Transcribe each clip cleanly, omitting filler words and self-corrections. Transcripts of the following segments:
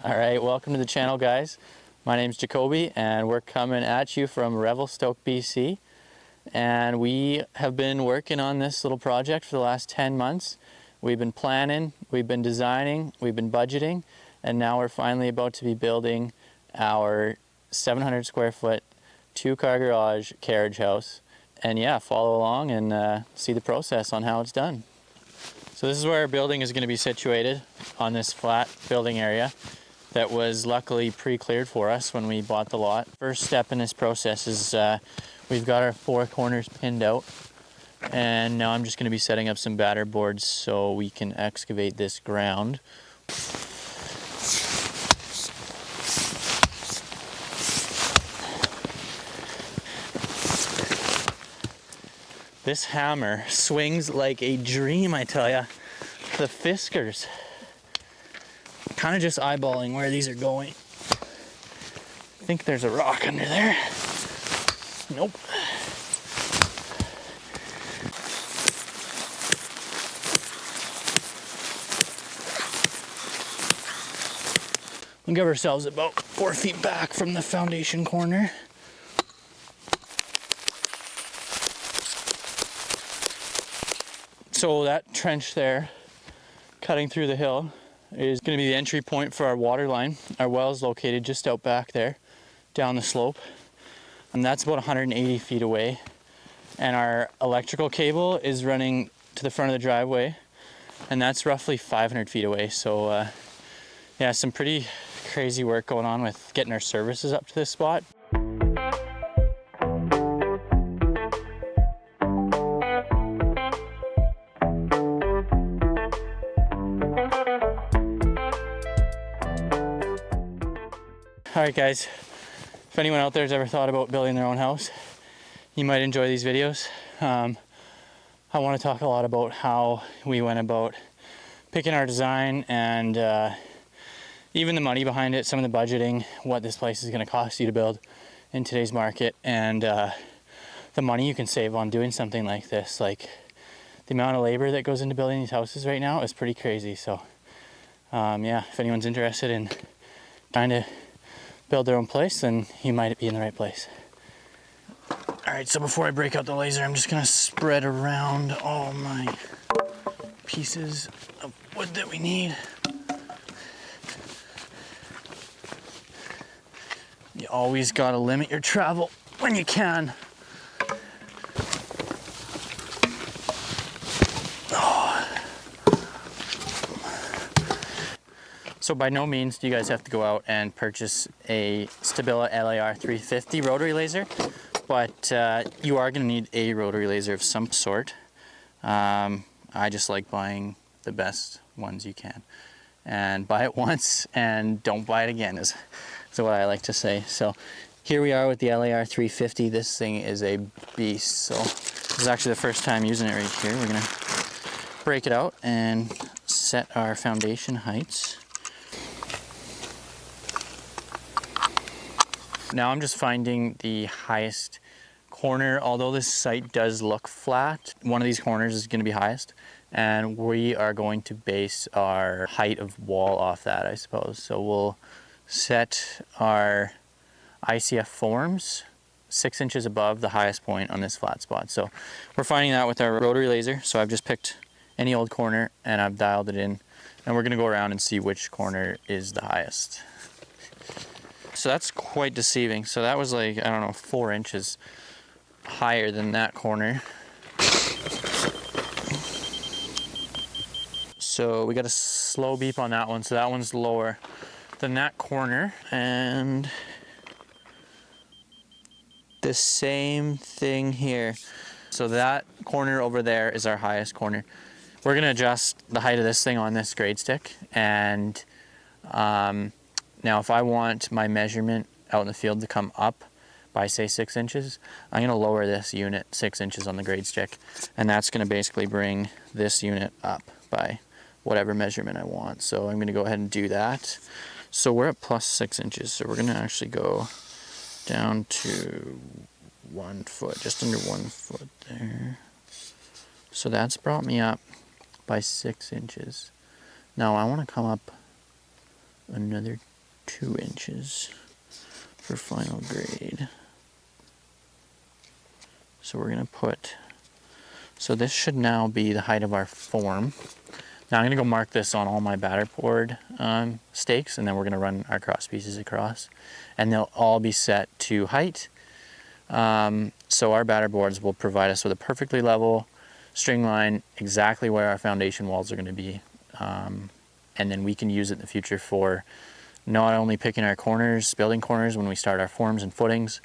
All right, welcome to the channel, guys. My name's Jacoby and we're coming at you from Revelstoke, BC. And we have been working on this little project for the last 10 months. We've been planning, we've been designing, we've been budgeting, and now we're finally about to be building our 700 square foot, 2-car garage carriage house. And yeah, follow along and see the process on how it's done. So this is where our building is going to be situated, on this flat building area that was luckily pre-cleared for us when we bought the lot. First step in this process is we've got our 4 corners pinned out, and now I'm just going to be setting up some batter boards so we can excavate this ground. This hammer swings like a dream, I tell ya. The Fiskars. Kind of just eyeballing where these are going. I think there's a rock under there. Nope. We'll give ourselves about 4 feet back from the foundation corner. So that trench there, cutting through the hill, is going to be the entry point for our water line. Our well is located just out back there, down the slope, and that's about 180 feet away. And our electrical cable is running to the front of the driveway, and that's roughly 500 feet away. So yeah, some pretty crazy work going on with getting our services up to this spot. Alright guys, if anyone out there has ever thought about building their own house, you might enjoy these videos. I want to talk a lot about how we went about picking our design and even the money behind it, some of the budgeting, what this place is going to cost you to build in today's market, and the money you can save on doing something like this. Like, the amount of labor that goes into building these houses right now is pretty crazy. So yeah, if anyone's interested in trying to build their own place, then you might be in the right place. Alright, so before I break out the laser, I'm just going to spread around all my pieces of wood that we need. You always got to limit your travel when you can. So by no means do you guys have to go out and purchase a Stabila LAR 350 rotary laser, but you are going to need a rotary laser of some sort. I just like buying the best ones you can. And buy it once and don't buy it again is what I like to say. So here we are with the LAR 350. This thing is a beast. So this is actually the first time using it right here. We're going to break it out and set our foundation heights. Now I'm just finding the highest corner. Although this site does look flat, one of these corners is going to be highest, and we are going to base our height of wall off that, I suppose. So we'll set our ICF forms 6 inches above the highest point on this flat spot. So we're finding that with our rotary laser. So I've just picked any old corner and I've dialed it in, and we're going to go around and see which corner is the highest. So that's quite deceiving. So that was like, I don't know, 4 inches higher than that corner. So we got a slow beep on that one. So that one's lower than that corner. And the same thing here. So that corner over there is our highest corner. We're going to adjust the height of this thing on this grade stick, and now if I want my measurement out in the field to come up by, say, 6 inches, I'm going to lower this unit 6 inches on the grade stick, and that's going to basically bring this unit up by whatever measurement I want. So I'm going to go ahead and do that. So we're at plus 6 inches, so we're going to actually go down to 1 foot, just under 1 foot there. So that's brought me up by 6 inches. Now I want to come up another 2 inches for final grade. So we're gonna put, so this should now be the height of our form. Now I'm gonna go mark this on all my batter board stakes, and then we're gonna run our cross pieces across, and they'll all be set to height. So our batter boards will provide us with a perfectly level string line, exactly where our foundation walls are gonna be. And then we can use it in the future for not only picking our corners, building corners when we start our forms and footings,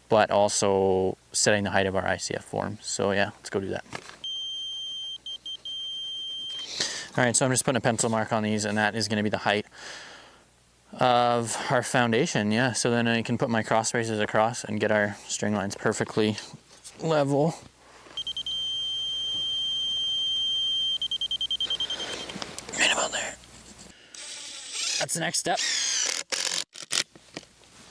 but also setting the height of our ICF form. So yeah, let's go do that. All right, so I'm just putting a pencil mark on these, and that is gonna be the height of our foundation, yeah. So then I can put my cross braces across and get our string lines perfectly level. Right about there. That's the next step.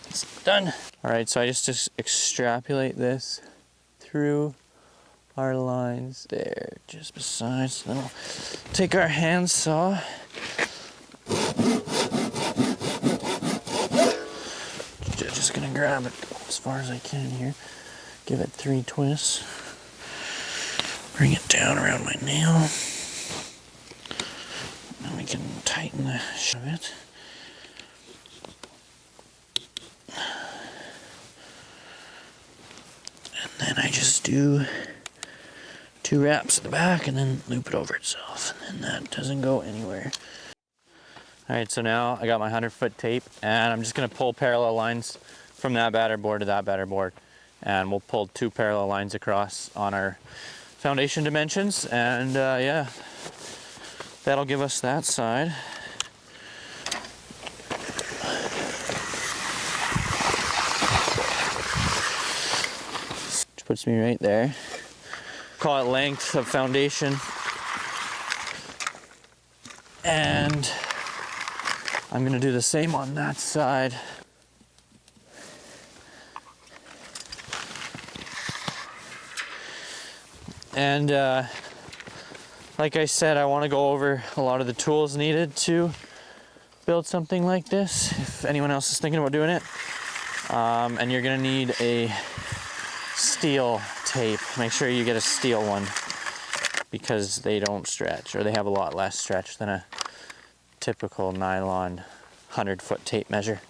It's done. All right, so I just extrapolate this through our lines there, just beside. So then we'll take our hand saw. Just gonna grab it as far as I can here. Give it 3 twists. Bring it down around my nail. Now we can tighten the shit of it. And then I just do 2 wraps at the back and then loop it over itself. And then that doesn't go anywhere. All right, so now I got my 100-foot tape, and I'm just gonna pull parallel lines from that batter board to that batter board. And we'll pull 2 parallel lines across on our foundation dimensions, and yeah, that'll give us that side. Which puts me right there. Call it length of foundation. And I'm gonna do the same on that side. And like I said, I want to go over a lot of the tools needed to build something like this, if anyone else is thinking about doing it. And you're gonna need a steel tape. Make sure you get a steel one, because they don't stretch, or they have a lot less stretch than a typical nylon 100-foot tape measure.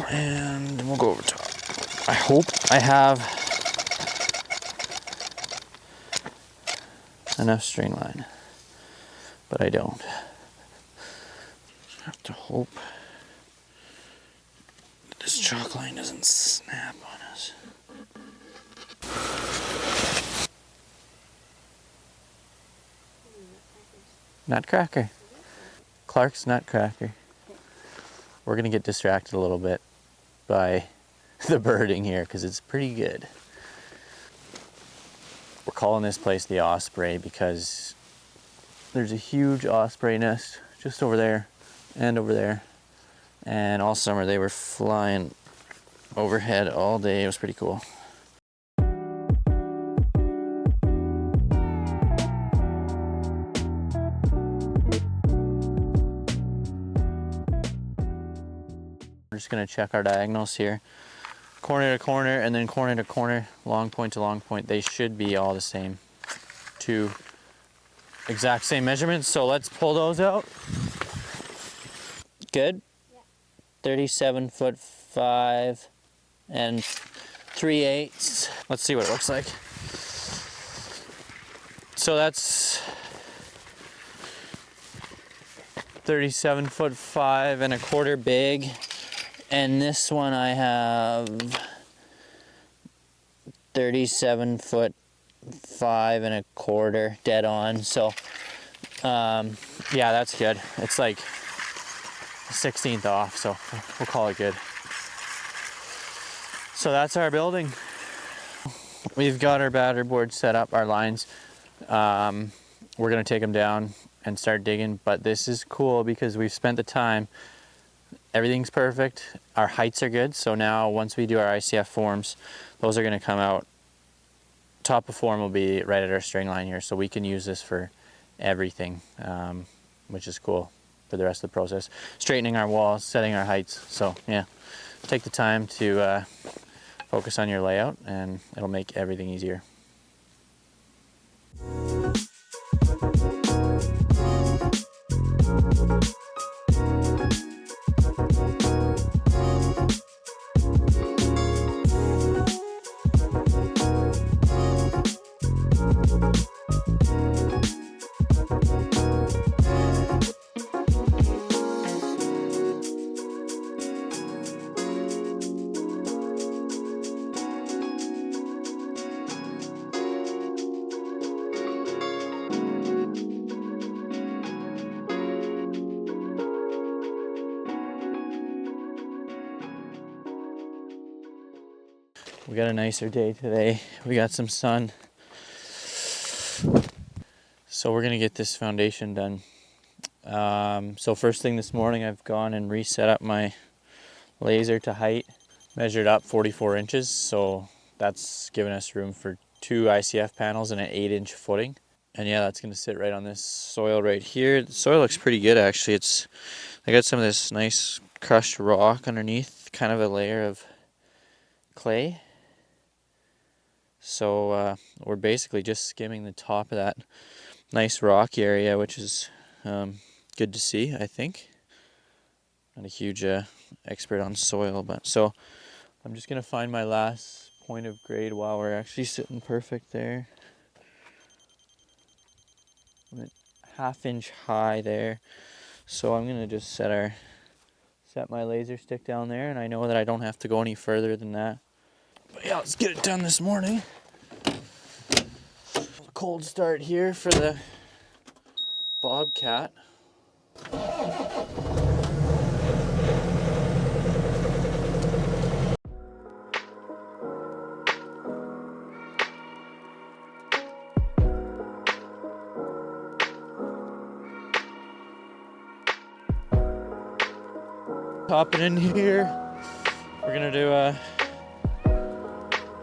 And we'll go over top. I hope I have enough string line, but I don't. I have to hope that this chalk line doesn't snap on us. Nutcracker. Clark's Nutcracker. We're gonna get distracted a little bit by the birding here, because it's pretty good. We're calling this place the Osprey because there's a huge osprey nest just over there and over there. And all summer they were flying overhead all day. It was pretty cool. We're just gonna check our diagonals here. Corner to corner and then corner to corner, long point to long point. They should be all the same. 2 exact same measurements. So let's pull those out. Good? Yeah. 37'5" and 3/8. Let's see what it looks like. So that's 37'5" and a quarter big. And this one I have 37'5" and a quarter, dead on. So yeah, that's good. It's like 1/16 off, so we'll call it good. So that's our building. We've got our batter board set up, our lines. We're gonna take them down and start digging, but this is cool because we've spent the time. Everything's perfect. Our heights are good. So now once we do our ICF forms, those are going to come out top of form will be right at our string line here, so we can use this for everything, which is cool for the rest of the process. Straightening our walls, setting our heights. So yeah, take the time to focus on your layout and it'll make everything easier. We got a nicer day today. We got some sun. So we're gonna get this foundation done. So first thing this morning, I've gone and reset up my laser to height. Measured up 44 inches, so that's given us room for 2 ICF panels and an 8-inch footing. And yeah, that's gonna sit right on this soil right here. The soil looks pretty good actually. I got some of this nice crushed rock underneath, kind of a layer of clay. So we're basically just skimming the top of that nice rocky area, which is good to see, I think. Not a huge expert on soil, but so I'm just gonna find my last point of grade. While we're actually sitting perfect there. I'm at 1/2 inch high there. So I'm gonna just set my laser stick down there, and I know that I don't have to go any further than that. But yeah, let's get it done this morning. Cold start here for the Bobcat. Hopping in here, we're gonna do a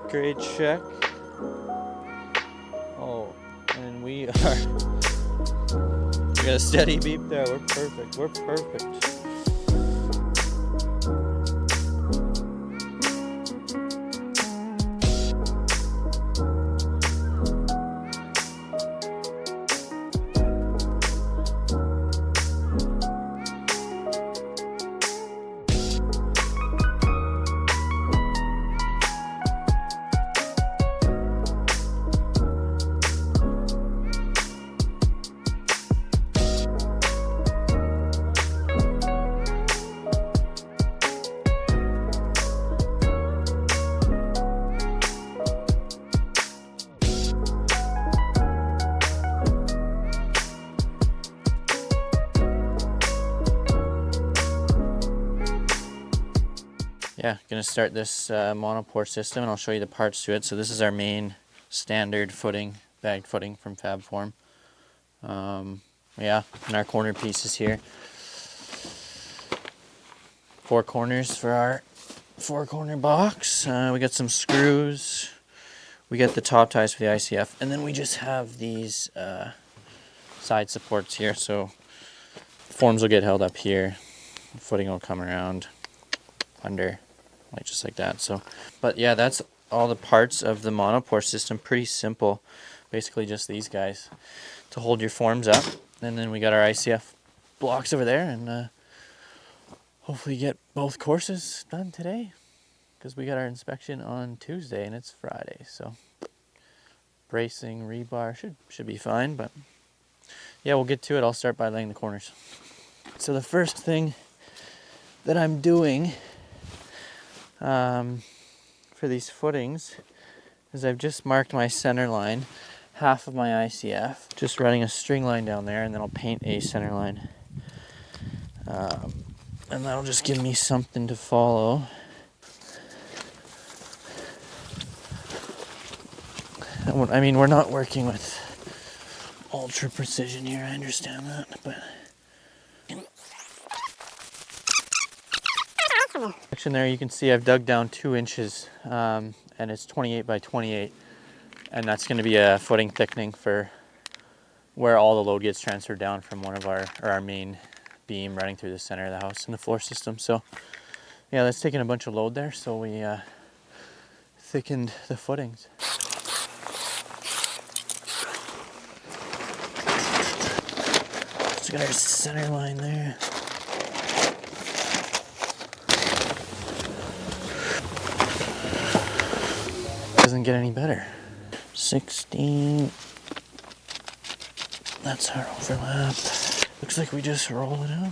grade check. Oh, and we got a steady beep there. We're perfect. We're perfect. Yeah, gonna start this Monopour system, and I'll show you the parts to it. So this is our main standard footing, bagged footing from Fabform. Yeah, and our corner pieces here. 4 corners for our 4-corner box. We got some screws. We got the top ties for the ICF, and then we just have these side supports here. So forms will get held up here. The footing will come around under. Like just like that. So, but yeah, that's all the parts of the Monopour system. Pretty simple. Basically just these guys to hold your forms up. And then we got our ICF blocks over there, and hopefully get both courses done today, because we got our inspection on Tuesday and it's Friday. So bracing, rebar should be fine, but yeah, we'll get to it. I'll start by laying the corners. So the first thing that I'm doing for these footings is I've just marked my center line, half of my ICF, just running a string line down there, and then I'll paint a center line, and that'll just give me something to follow. I mean, we're not working with ultra precision here, I understand that, but section there, you can see I've dug down 2 inches, and it's 28 by 28. And that's going to be a footing thickening for where all the load gets transferred down from one of our main beam running through the center of the house and the floor system. So yeah, that's taking a bunch of load there, so we thickened the footings. Just got our center line there. Doesn't get any better. 16. That's our overlap. Looks like we just roll it up.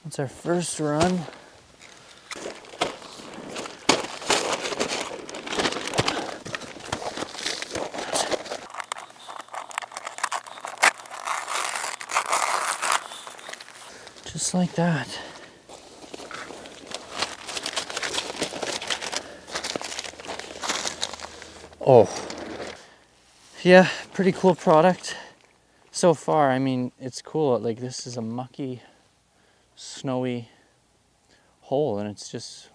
That's our first run. Just like that. Oh, yeah, pretty cool product so far. I mean, it's cool. Like, this is a mucky, snowy hole, and it's just,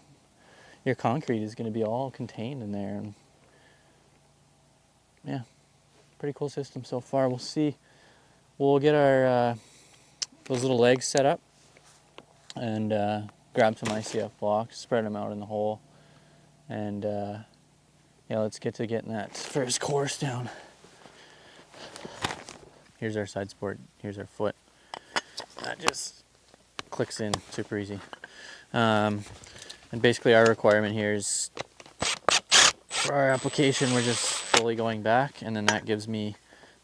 your concrete is going to be all contained in there. And yeah, pretty cool system so far. We'll see. We'll get our those little legs set up and grab some ICF blocks, spread them out in the hole, and yeah, let's get to getting that first course down. Here's our side support, here's our foot. That just clicks in super easy. And basically our requirement here is, for our application, we're just fully going back, and then that gives me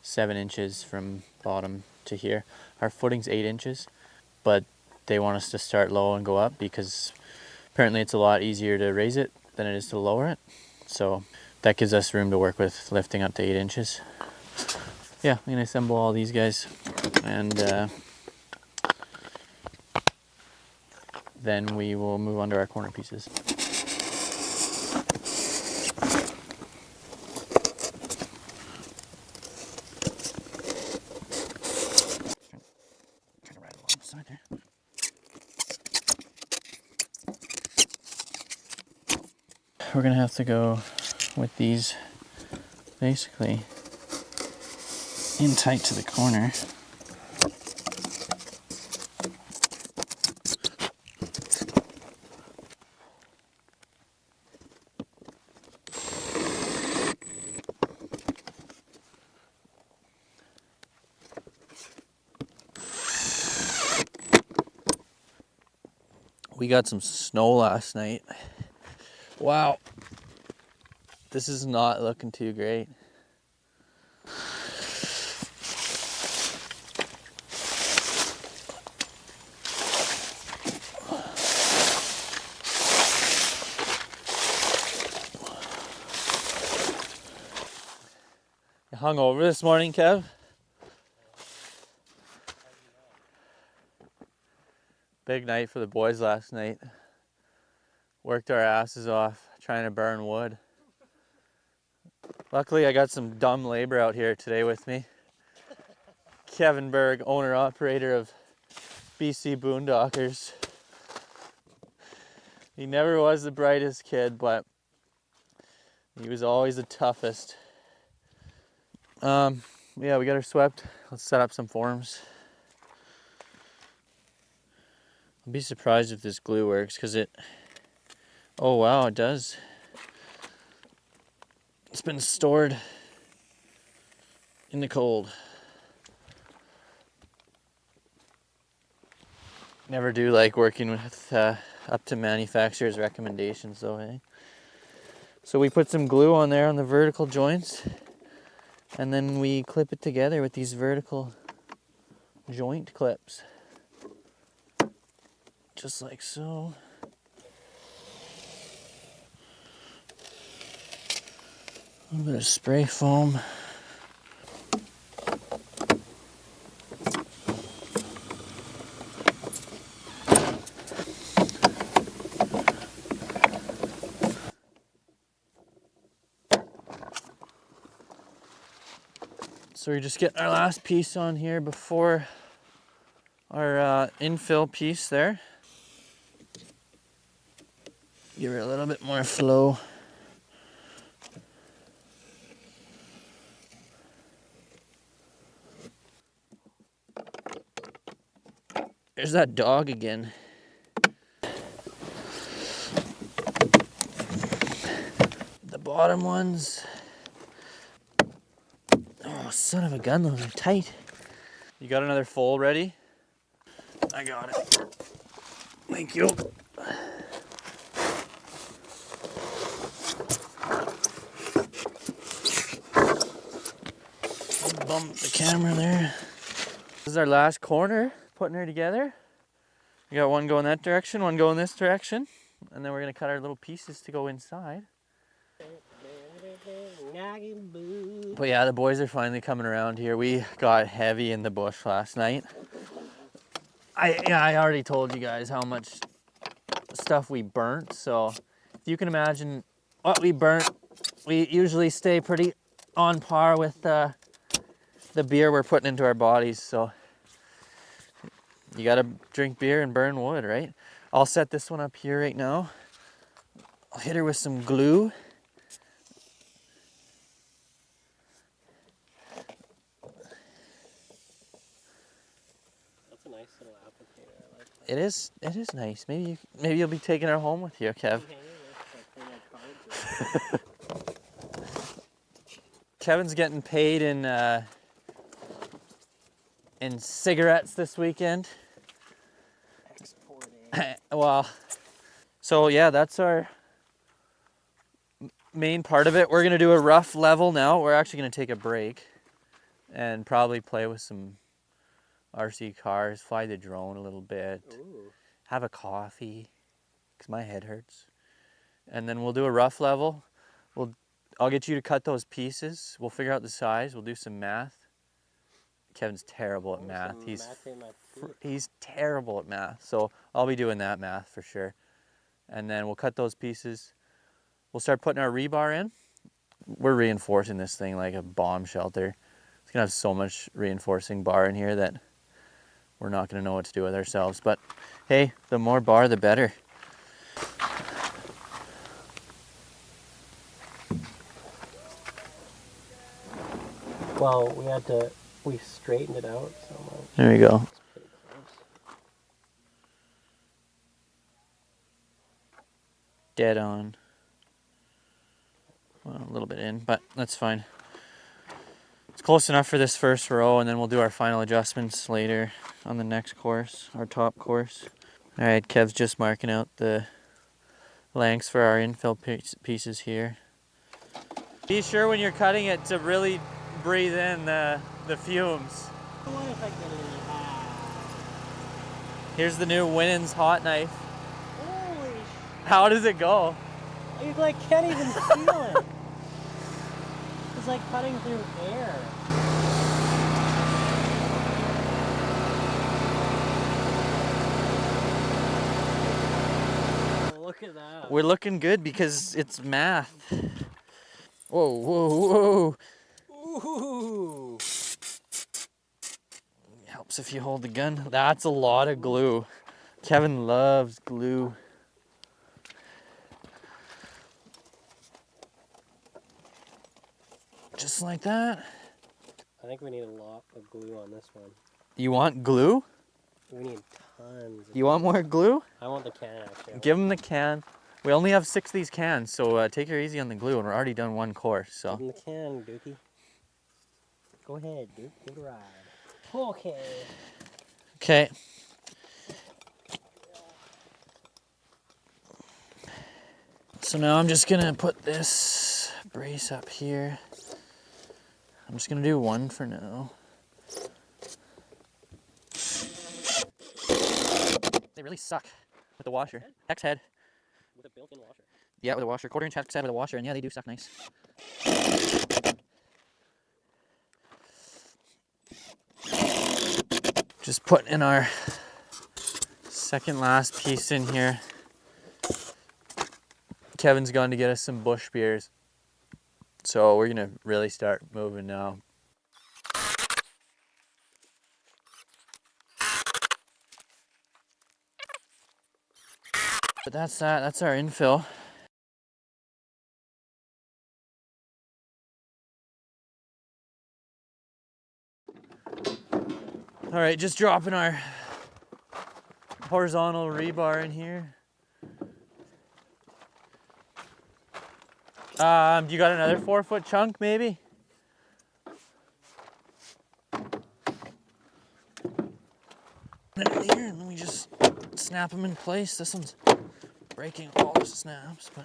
7 inches from bottom to here. Our footing's 8 inches, but they want us to start low and go up because apparently it's a lot easier to raise it than it is to lower it. So that gives us room to work with lifting up to 8 inches. Yeah, I'm gonna assemble all these guys, and then we will move on to our corner pieces. We're gonna have to go with these basically in tight to the corner. We got some snow last night. Wow. This is not looking too great. You hung over this morning, Kev? Big night for the boys last night. Worked our asses off trying to burn wood. Luckily, I got some dumb labor out here today with me. Kevin Berg, owner-operator of BC Boondockers. He never was the brightest kid, but he was always the toughest. Yeah, we got her swept. Let's set up some forms. I'll be surprised if this glue works, because it... Oh wow, it does. It's been stored in the cold. Never do like working with up to manufacturer's recommendations though, eh? So we put some glue on there on the vertical joints, and then we clip it together with these vertical joint clips. Just like so. A little bit of spray foam. So we're just getting our last piece on here before our infill piece there. Give her a little bit more flow. There's that dog again. The bottom ones. Oh, son of a gun, those are tight. You got another foal ready? I got it. Thank you. Bump the camera there. This is our last corner, putting her together. We got one going that direction, one going this direction, and then we're gonna cut our little pieces to go inside. But yeah, the boys are finally coming around here. We got heavy in the bush last night. I already told you guys how much stuff we burnt, so if you can imagine what we burnt, we usually stay pretty on par with the beer we're putting into our bodies, so you gotta drink beer and burn wood, right? I'll set this one up here right now. I'll hit her with some glue. That's a nice little applicator. I like that. It is nice. Maybe you'll be taking her home with you, Kev. Kevin's getting paid in cigarettes this weekend. Exporting. Well, so yeah, that's our main part of it. We're gonna do a rough level now. We're actually gonna take a break and probably play with some RC cars, fly the drone a little bit, Ooh. have a coffee, because my head hurts. And then we'll do a rough level. I'll get you to cut those pieces. We'll figure out the size. We'll do some math. Kevin's terrible at math. He's terrible at math. So I'll be doing that math for sure. And then we'll cut those pieces. We'll start putting our rebar in. We're reinforcing this thing like a bomb shelter. It's gonna have so much reinforcing bar in here that we're not gonna know what to do with ourselves. But hey, the more bar, the better. Well, we straightened it out so much. There we go. It's pretty close. Dead on. Well, a little bit in, but that's fine. It's close enough for this first row, and then we'll do our final adjustments later on the next course, our top course. All right, Kev's just marking out the lengths for our infill pieces here. Be sure when you're cutting it to really breathe in the fumes. What if I get it? Here's the new Winans hot knife. Holy How does it go? You like can't even feel it. It's like cutting through air. Oh, look at that. We're looking good because it's math. Whoa, whoa, whoa. Ooh. Helps if you hold the gun. That's a lot of glue. Kevin loves glue. Just like that. I think we need a lot of glue on this one. You want glue? We need tons. You want more glue? I want the can actually. Give him the can. We only have 6 of these cans, so take her easy on the glue, and we're already done one course. So. Give him the can, Dookie. Go ahead, Duke. Give it a ride. Okay. Okay. So now I'm just gonna put this brace up here. I'm just gonna do one for now. They really suck with the washer. Hex head. With a built-in washer. Yeah, with a washer. 1/4 inch hex head with a washer, and yeah, they do suck nice. Just putting in our second last piece in here. Kevin's gone to get us some bush beers. So we're gonna really start moving now. But that's that. That's our infill. All right, just dropping our horizontal rebar in here. You got another 4-foot chunk, maybe? Here, and let me just snap them in place. This one's breaking all the snaps, but.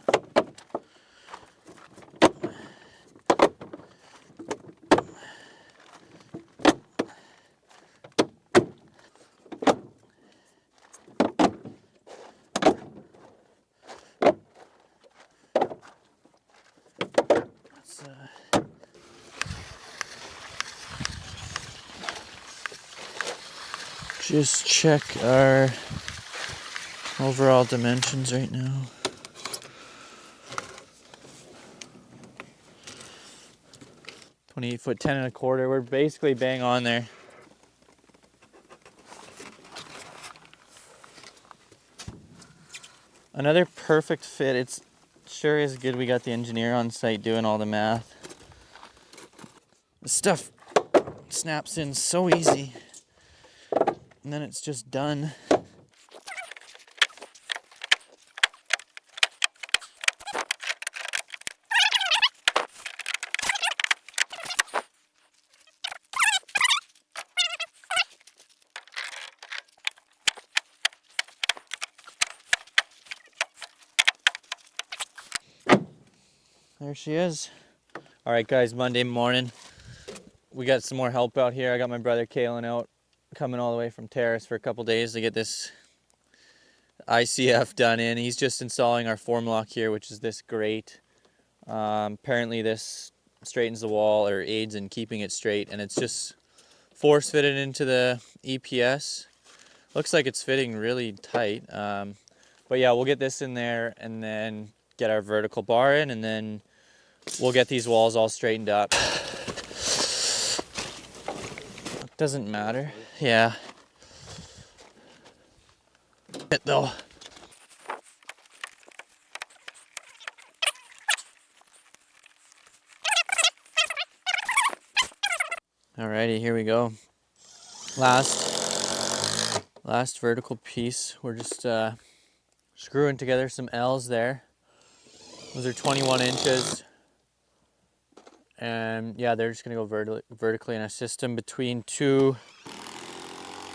Just check our overall dimensions right now. "28 foot 10 and a quarter." We're basically bang on there. Another perfect fit. It's sure is good we got the engineer on site doing all the math. This stuff snaps in so easy, and then it's just done. There she is. All right, guys, Monday morning. We got some more help out here. I got my brother Kalen out, coming all the way from Terrace for a couple days to get this ICF done in. He's just installing our form lock here, which is this grate. Apparently this straightens the wall or aids in keeping it straight, and it's just force fitted into the EPS. Looks like it's fitting really tight. But yeah, we'll get this in there and then get our vertical bar in, and then we'll get these walls all straightened up. Doesn't matter. Yeah. It though. Alrighty, here we go. Last vertical piece. We're just screwing together some L's there. Those are 21 inches. And yeah, they're just gonna go vertically in a system between two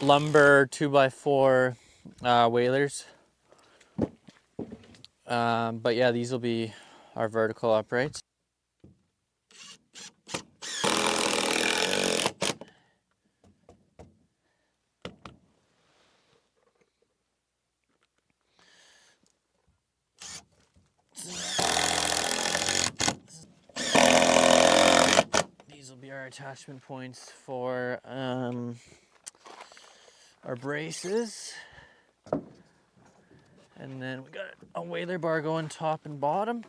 lumber 2x4 whalers. But yeah, these will be our vertical uprights. These will be our attachment points for our braces. And then we got a whaler bar going top and bottom.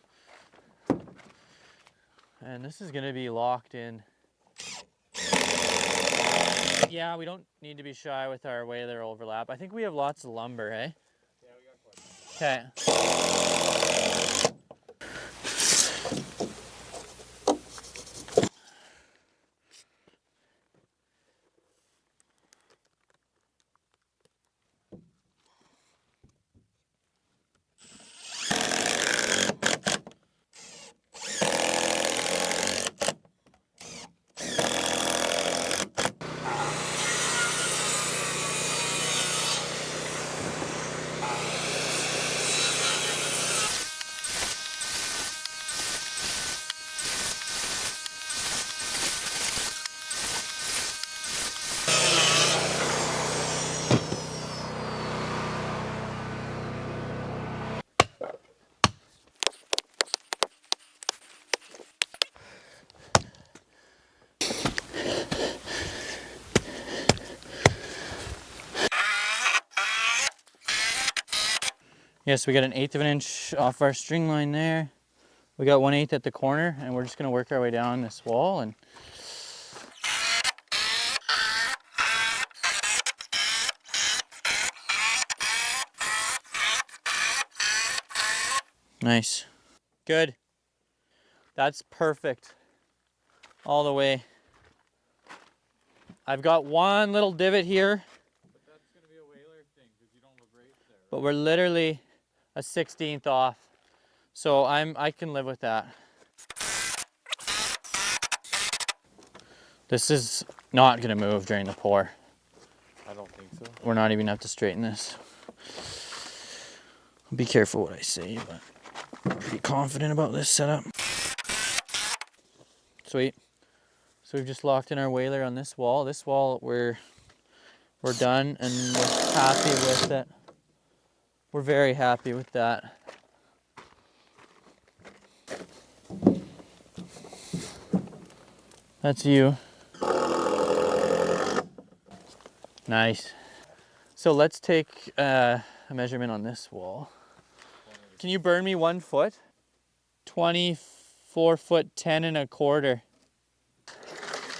And this is gonna be locked in. Yeah, we don't need to be shy with our whaler overlap. I think we have lots of lumber, hey? Yeah, we got quite a bit. Yes, we got an 1/8 of an inch off our string line there. We got 1/8 at the corner, and we're just gonna work our way down this wall. And Nice. Good. That's perfect. All the way. I've got one little divot here. But that's going to be a whaler thing because you don't have a brace there. Right? But we're literally a 16th off. So I can live with that. This is not gonna move during the pour. I don't think so. We're not even gonna have to straighten this. Be careful what I say, but I'm pretty confident about this setup. Sweet. So we've just locked in our whaler on this wall. This wall we're done and we're happy with it. We're very happy with that. That's you. Nice. So let's take a measurement on this wall. Can you burn me 1 foot? 24 foot 10 and a quarter.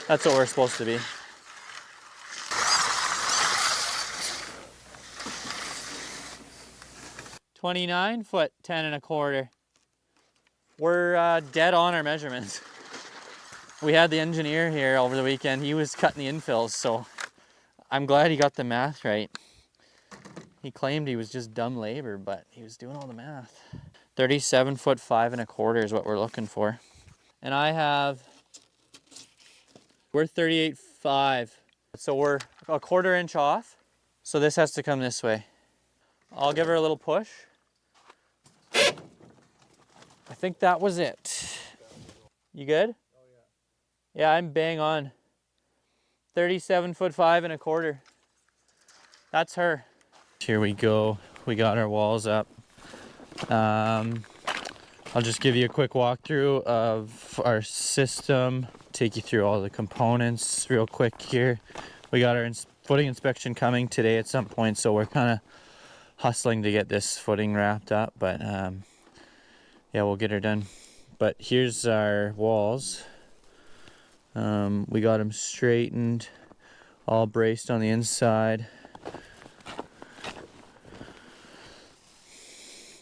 That's what we're supposed to be. $29 foot 10 and a quarter. We're dead on our measurements. We had the engineer here over the weekend. He was cutting the infills, so I'm glad he got the math right. He claimed he was just dumb labor, but he was doing all the math. 37 foot 5 and a quarter is what we're looking for. And we're 38.5. So we're a 1/4 inch off. So this has to come this way. I'll give her a little push. I think that was it. You good? Oh yeah. Yeah, I'm bang on. 37 foot 5 and a quarter. That's her. Here we go. We got our walls up. I'll just give you a quick walkthrough of our system, take you through all the components real quick here. We got our footing inspection coming today at some point, so we're kind of hustling to get this footing wrapped up, but yeah, we'll get her done. But here's our walls. We got them straightened, all braced on the inside.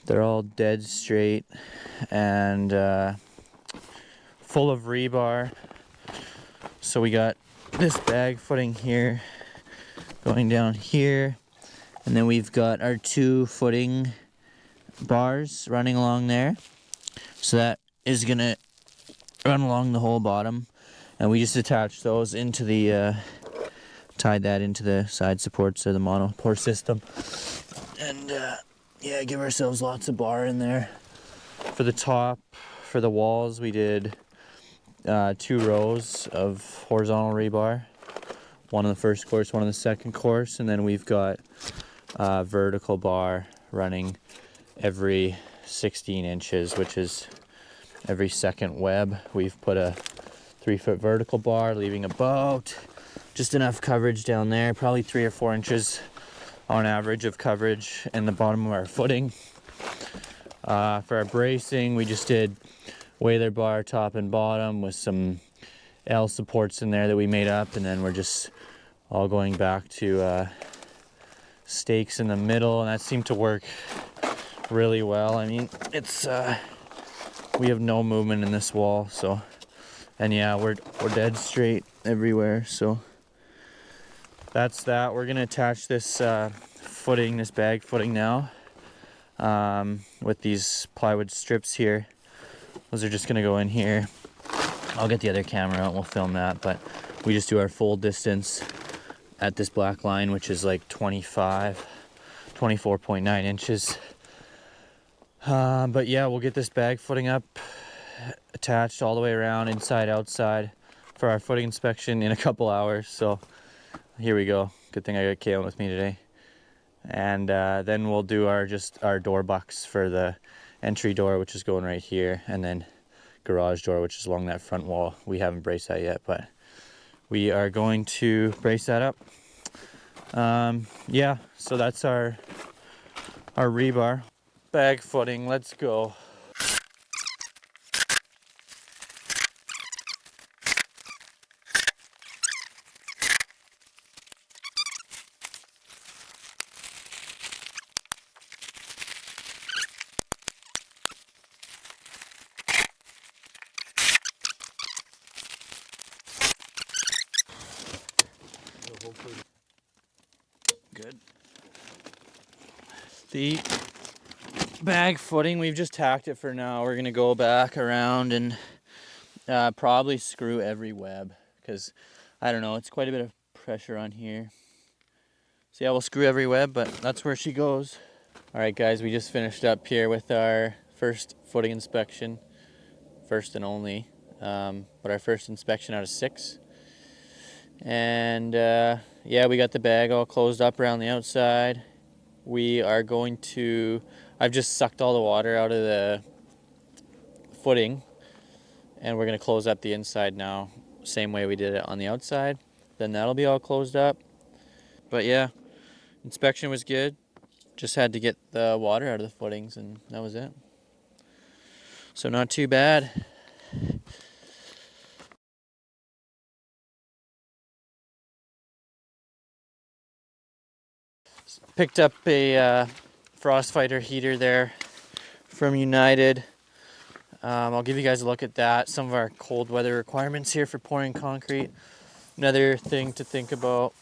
They're all dead straight and full of rebar. So we got this bag footing here going down here, and then we've got our 2 footing bars running along there. So that is gonna run along the whole bottom, and we just attached those into the tied that into the side supports of the Monopour system, and yeah, give ourselves lots of bar in there. For the top, for the walls, we did 2 rows of horizontal rebar. One on the first course, one on the second course, and then we've got vertical bar running every 16 inches, which is every second web. We've put a 3 foot vertical bar, leaving about just enough coverage down there, probably 3 or 4 inches on average of coverage in the bottom of our footing. For our bracing, we just did whaler bar top and bottom with some L supports in there that we made up, and then we're just all going back to stakes in the middle, and that seemed to work really well. I mean, it's we have no movement in this wall, so, and yeah, we're dead straight everywhere, so that's that. We're gonna attach this footing, this bag footing now, with these plywood strips here. Those are just gonna go in here. I'll get the other camera out and we'll film that, but we just do our full distance at this black line, which is like 24.9 inches. But yeah, we'll get this bag footing up, attached all the way around, inside, outside, for our footing inspection in a couple hours. So here we go. Good thing I got Kaylin with me today. And then we'll do our door bucks for the entry door, which is going right here, and then garage door, which is along that front wall. We haven't braced that yet, but we are going to brace that up. Yeah, so that's our rebar. Bag footing, let's go. good. The bag footing, we've just tacked it for now. We're gonna go back around and probably screw every web, because I don't know, it's quite a bit of pressure on here. So yeah, we'll screw every web, but that's where she goes. All right, guys, we just finished up here with our first footing inspection, first and only, but our first inspection out of 6. And yeah, we got the bag all closed up around the outside. We are going to, I've just sucked all the water out of the footing, and we're going to close up the inside now, same way we did it on the outside. Then that'll be all closed up. But yeah, inspection was good. Just had to get the water out of the footings, and that was it. So not too bad. Picked up a frost fighter heater there from United. I'll give you guys a look at that. Some of our cold weather requirements here for pouring concrete. Another thing to think about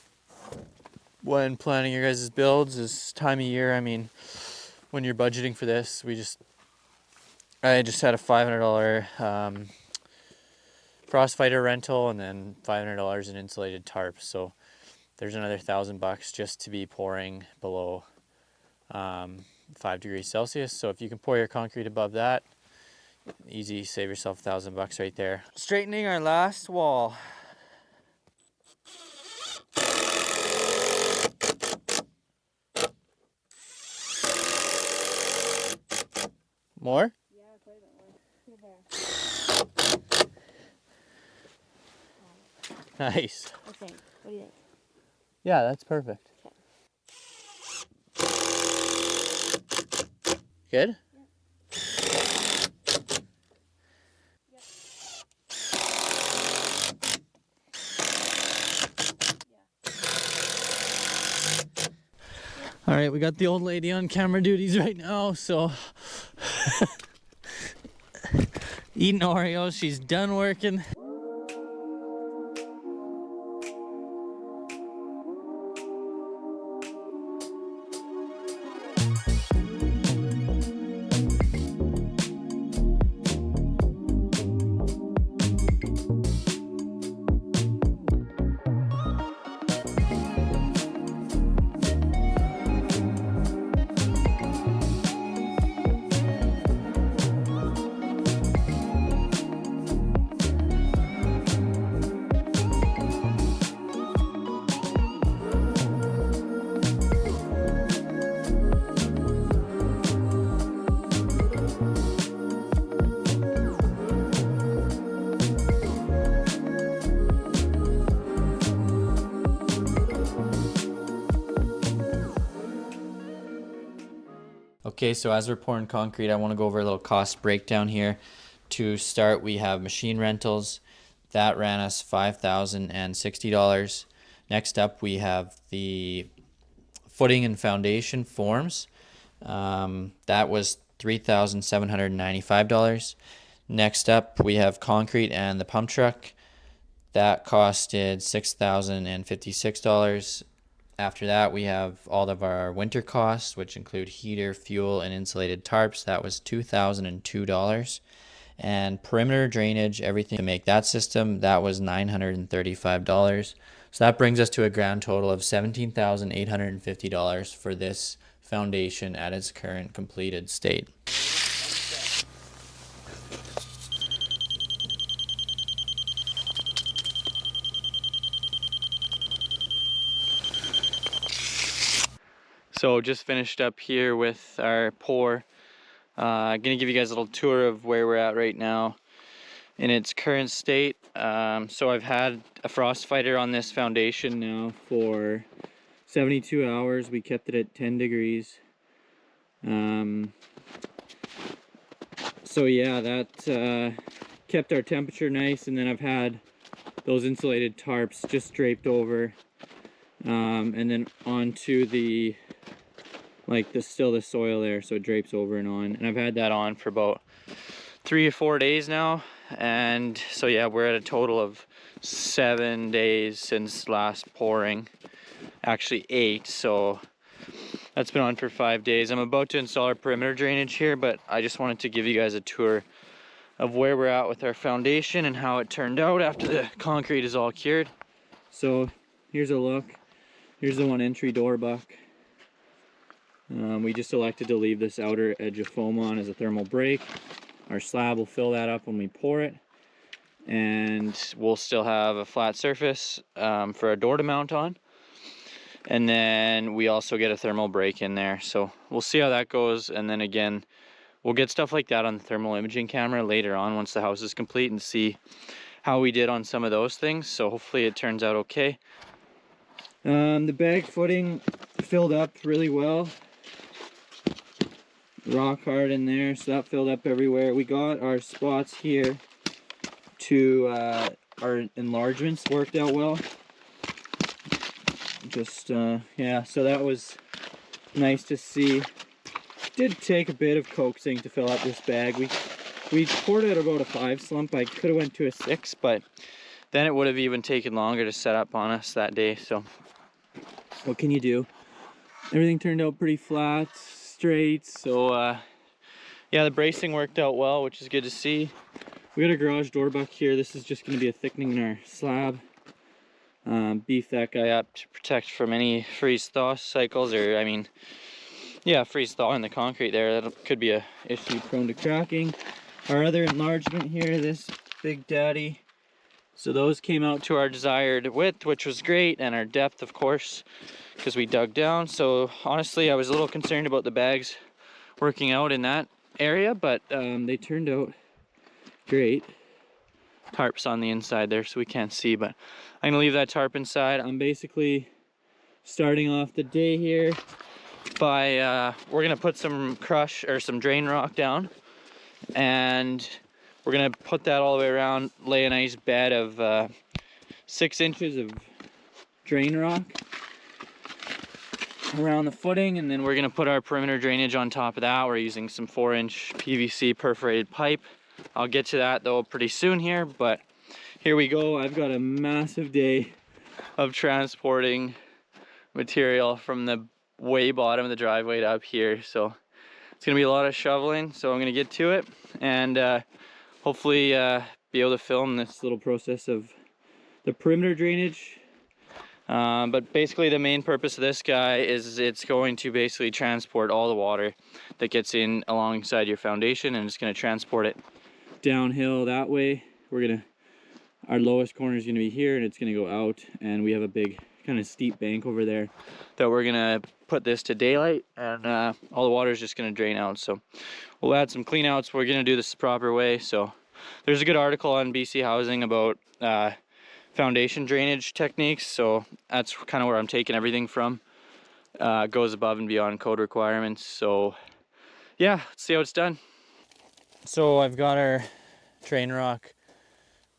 when planning your guys' builds is time of year. I mean, when you're budgeting for this, I just had a $500 frost fighter rental, and then $500 in insulated tarps. So there's another $1,000 just to be pouring below 5 degrees Celsius. So if you can pour your concrete above that, easy, save yourself $1,000 right there. Straightening our last wall. More? Yeah, quite a bit more. Here, there. Nice. I think. What do you think? Yeah, that's perfect. Good? All right, we got the old lady on camera duties right now, so eating Oreos, she's done working. Okay, so as we're pouring concrete, I want to go over a little cost breakdown here. To start, we have machine rentals. That ran us $5,060. Next up, we have the footing and foundation forms. That was $3,795. Next up, we have concrete and the pump truck. That costed $6,056. After that, we have all of our winter costs, which include heater, fuel, and insulated tarps. That was $2,002. And perimeter drainage, everything to make that system, that was $935. So that brings us to a grand total of $17,850 for this foundation at its current completed state. So just finished up here with our pour. I'm gonna give you guys a little tour of where we're at right now in its current state. So I've had a frost fighter on this foundation now for 72 hours. We kept it at 10 degrees. So yeah, that kept our temperature nice, and then I've had those insulated tarps just draped over, and then onto the still the soil there, so it drapes over and on. And I've had that on for about 3 or 4 days now, and so yeah, we're at a total of 7 days since last pouring. actually 8, so that's been on for 5 days. I'm about to install our perimeter drainage here, but I just wanted to give you guys a tour of where we're at with our foundation and how it turned out after the concrete is all cured. So here's a look. Here's the 1 entry door buck. We just elected to leave this outer edge of foam on as a thermal break. Our slab will fill that up when we pour it, and we'll still have a flat surface for our door to mount on. And then we also get a thermal break in there, so we'll see how that goes. And then again, we'll get stuff like that on the thermal imaging camera later on once the house is complete and see how we did on some of those things. So hopefully it turns out okay. The bag footing filled up really well, rock hard in there, so that filled up everywhere. We got our spots here to our enlargements worked out well. Just yeah, so that was nice to see. Did take a bit of coaxing to fill up this bag. We poured out about a 5 slump. I could have went to a 6, but then it would have even taken longer to set up on us that day. So what can you do? Everything turned out pretty flat, straight. So yeah, the bracing worked out well, which is good to see. We got a garage door buck here. This is just going to be a thickening in our slab. Beef that guy up to protect from any freeze thaw cycles, or I mean, yeah, freeze thaw in the concrete there. That could be a issue prone to cracking. Our other enlargement here, this big daddy. So those came out to our desired width, which was great, and our depth, of course, because we dug down. So honestly, I was a little concerned about the bags working out in that area, but they turned out great. Tarps on the inside there, so we can't see, but I'm gonna leave that tarp inside. I'm basically starting off the day here by we're gonna put some crush or some drain rock down, and we're gonna put that all the way around, lay a nice bed of 6 inches of drain rock around the footing, and then we're gonna put our perimeter drainage on top of that. We're using some 4-inch PVC perforated pipe. I'll get to that though pretty soon here, but here we go. I've got a massive day of transporting material from the way bottom of the driveway to up here, so it's gonna be a lot of shoveling. So I'm gonna get to it and hopefully be able to film this little process of the perimeter drainage. But basically the main purpose of this guy is it's going to basically transport all the water that gets in alongside your foundation, and it's going to transport it downhill that way. Our lowest corner is going to be here, and it's going to go out, and we have a big kind of steep bank over there that we're going to put this to daylight, and all the water is just going to drain out. So we'll add some clean outs. We're going to do this the proper way. So there's a good article on BC Housing about foundation drainage techniques, so that's kind of where I'm taking everything from. Goes above and beyond code requirements. So yeah, let's see how it's done. So I've got our drain rock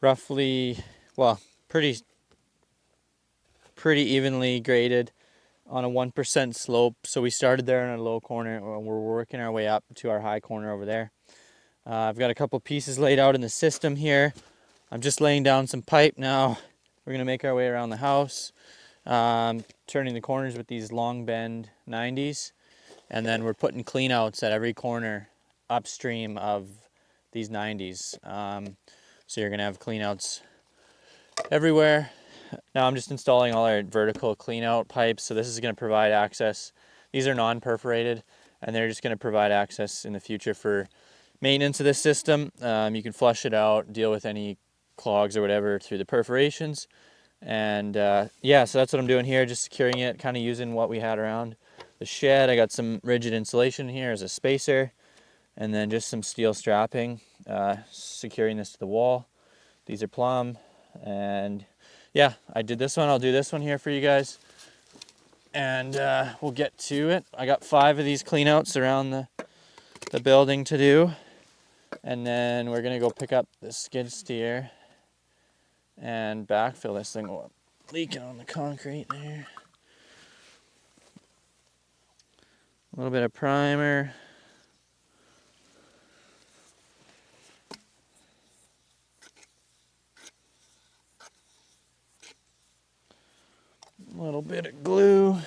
roughly, well, pretty evenly graded on a 1% slope. So we started there in a low corner, and we're working our way up to our high corner over there. I've got a couple pieces laid out in the system here. I'm just laying down some pipe now. We're gonna make our way around the house, turning the corners with these long bend 90s, and then we're putting clean outs at every corner upstream of these 90s. So you're gonna have clean outs everywhere. Now I'm just installing all our vertical clean out pipes. So this is gonna provide access. These are non-perforated, and they're just gonna provide access in the future for maintenance of this system. You can flush it out, deal with any clogs or whatever through the perforations. And yeah, so that's what I'm doing here, just securing it, kind of using what we had around the shed. I got some rigid insulation here as a spacer, and then just some steel strapping, securing this to the wall. These are plumb, and yeah, I did this one. I'll do this one here for you guys, and we'll get to it. I got 5 of these clean outs around the building to do, and then we're gonna go pick up the skid steer and backfill this thing. Oh, leaking on the concrete there. A little bit of primer. A little bit of glue.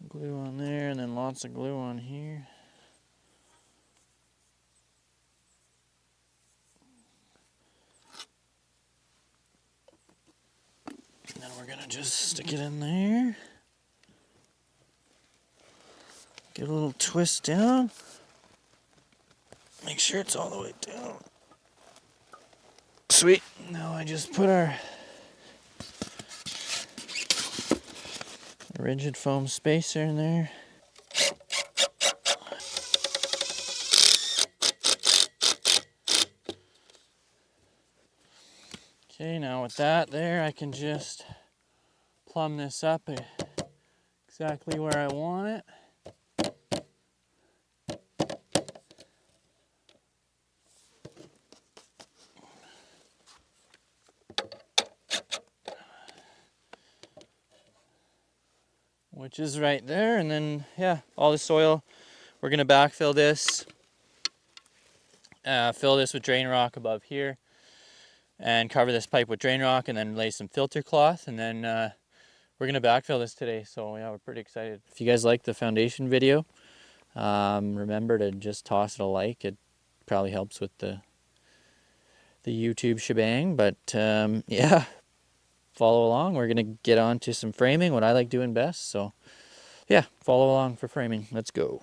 Glue on there, and then lots of glue on here. And then we're gonna just stick it in there. Get a little twist down. Make sure it's all the way down. Sweet. Now I just put our rigid foam spacer in there. Okay, now with that there, I can just plumb this up exactly where I want it. Which is right there, and then yeah, all the soil, we're gonna backfill this, fill this with drain rock above here, and cover this pipe with drain rock, and then lay some filter cloth, and then we're gonna backfill this today. So yeah, we're pretty excited. If you guys like the foundation video, remember to just toss it a like. It probably helps with the YouTube shebang, but yeah, follow along. We're gonna get on to some framing, what I like doing best. So yeah, follow along for framing. Let's go.